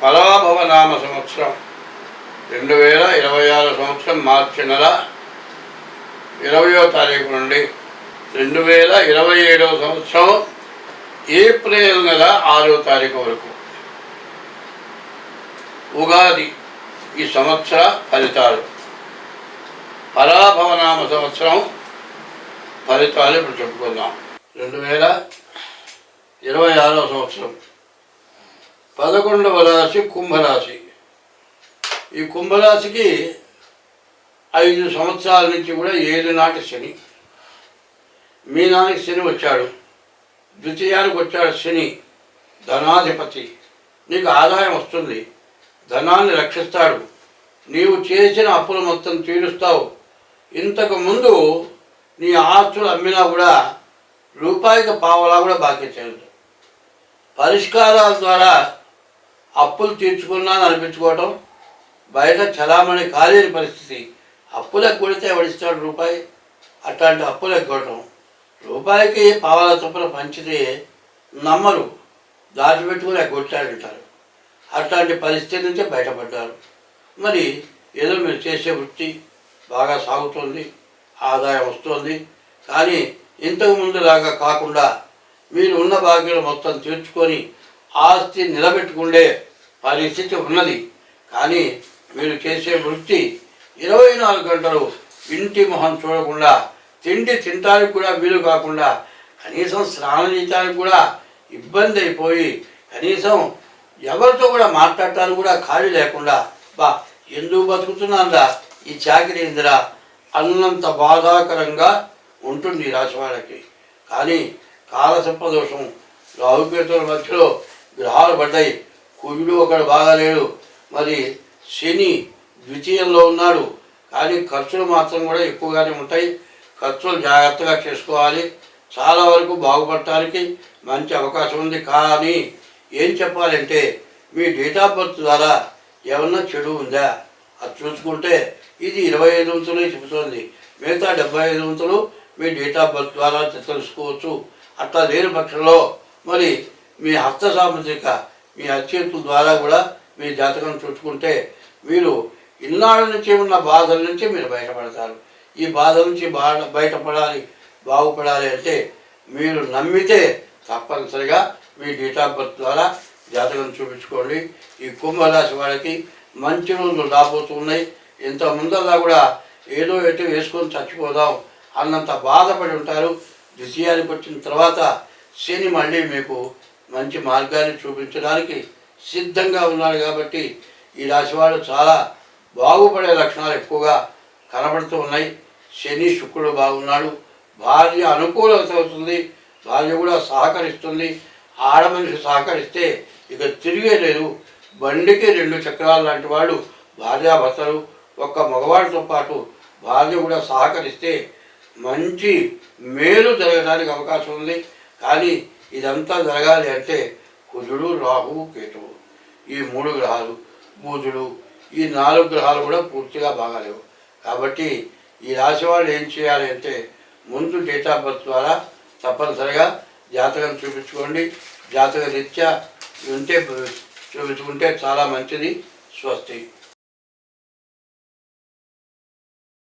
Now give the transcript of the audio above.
పరాభవనామ సంవత్సరం 2026 సంవత్సరం మార్చి నెల 20వ తారీఖు నుండి 2027 సంవత్సరం ఏప్రిల్ నెల 6వ తారీఖు వరకు ఉగాది ఈ సంవత్సర ఫలితాలు. పరాభవనామ సంవత్సరం ఫలితాలు ఇప్పుడు చెప్పుకుందాం. 2026 సంవత్సరం 11వ రాశి కుంభరాశి. ఈ కుంభరాశికి 5 సంవత్సరాల నుంచి కూడా 7 నాటి శని. మీనానికి శని వచ్చాడు, ద్వితీయానికి వచ్చాడు శని ధనాధిపతి. నీకు ఆదాయం వస్తుంది, ధనాన్ని రక్షిస్తాడు, నీవు చేసిన అప్పులు మొత్తం తీరుస్తావు. ఇంతకు ముందు నీ ఆస్తులు అమ్మినా కూడా రూపాయికి పావలా కూడా బాకీ చేయదు. పరిష్కారాల ద్వారా అప్పులు తీర్చుకున్నాను అనిపించుకోవటం, బయట చలామణి కాలేని పరిస్థితి. అప్పులకు కొడితే ఎవడిస్తాడు రూపాయి, అట్లాంటి అప్పులకు కొట్టడం. రూపాయికి పావలా చొప్పున పంచితే నమ్మరు, దాచిపెట్టుకుని కొట్టాడంటారు. అట్లాంటి పరిస్థితి నుంచే బయటపడ్డారు. మరి ఏదో మీరు చేసే వృత్తి బాగా సాగుతుంది, ఆదాయం వస్తుంది, కానీ ఇంతకు ముందులాగా కాకుండా మీరు ఉన్న బాకీలు మొత్తం తీర్చుకొని ఆస్తి నిలబెట్టుకుండే పరిస్థితి ఉన్నది. కానీ మీరు చేసే వృత్తి 24 గంటలు ఇంటి మొహం చూడకుండా, తిండి తినడానికి కూడా వీలు కాకుండా, కనీసం స్నానం చేయడానికి కూడా ఇబ్బంది అయిపోయి, కనీసం ఎవరితో కూడా మాట్లాడటానికి కూడా ఖాళీ లేకుండా, బా ఎందుకు బతుకుతున్నాందా ఈ చాకరీ ఇందిరా అన్నంత బాధాకరంగా ఉంటుంది ఈ రాశి వాళ్ళకి. కానీ కాలసర్పదోషం, రాహుకేతుల మధ్యలో గ్రహాలు పడ్డాయి. కుజుడు ఒకడు బాగాలేడు, మరి శని ద్వితీయంలో ఉన్నాడు. కానీ ఖర్చులు మాత్రం కూడా ఎక్కువగానే ఉంటాయి. ఖర్చులు జాగ్రత్తగా చేసుకోవాలి. చాలా వరకు బాగుపడటానికి మంచి అవకాశం ఉంది. కానీ ఏం చెప్పాలంటే మీ డేట్ ఆఫ్ బర్త్ ద్వారా ఏమన్నా చెడు ఉందా అది చూసుకుంటే ఇది 25 వంతులు చెబుతోంది. మిగతా 75 వంతులు మీ డేట్ ఆఫ్ బర్త్ ద్వారా తెలుసుకోవచ్చు. అట్లా లేని పక్షంలో మరి మీ హస్త సాముద్రిక, మీ అచేతుల ద్వారా కూడా మీ జాతకం చూసుకుంటే మీరు ఇన్నాళ్ళ నుంచి ఉన్న బాధల నుంచి మీరు బయటపడతారు. ఈ బాధ నుంచి బయటపడాలి, బాగుపడాలి అంటే మీరు నమ్మితే తప్పనిసరిగా మీ డేట్ ఆఫ్ బర్త్ ద్వారా జాతకం చూపించుకోండి. ఈ కుంభరాశి వాళ్ళకి మంచి రోజులు రాబోతున్నాయి. ఇంత ముందల్లా కూడా ఏదో ఎటు వేసుకొని చచ్చిపోదాం అన్నంత బాధపడి ఉంటారు. ద్వితీయానికి వచ్చిన తర్వాత శని మళ్ళీ మీకు మంచి మార్గాన్ని చూపించడానికి సిద్ధంగా ఉన్నాడు. కాబట్టి ఈ రాశి వాళ్ళు చాలా బాగుపడే లక్షణాలు ఎక్కువగా కనబడుతూ ఉన్నాయి. శని శుక్రుడు బాగున్నాడు, భార్య అనుకూలత అవుతుంది, భార్య కూడా సహకరిస్తుంది. ఆడమనిషి సహకరిస్తే ఇక తిరిగే లేదు. బండికి 2 చక్రాలు లాంటి వాళ్ళు భార్యాభర్తలు. ఒక్క మగవాడితో పాటు భార్య కూడా సహకరిస్తే మంచి మేలు జరగడానికి అవకాశం ఉంది. కానీ ఇదంతా జరగాలి అంటే కుజుడు, రాహువు, కేతువు ఈ 3 గ్రహాలు, బుధుడు ఈ 4 గ్రహాలు కూడా పూర్తిగా బాగాలేవు. కాబట్టి ఈ రాశి వాళ్ళు ఏం చేయాలి అంటే ముందు డేట్ ఆఫ్ బర్త్ ద్వారా తప్పనిసరిగా జాతకం చూపించుకోండి. జాతక రీత్యా ఉంటే చూపించుకుంటే చాలా మంచిది. స్వస్తి.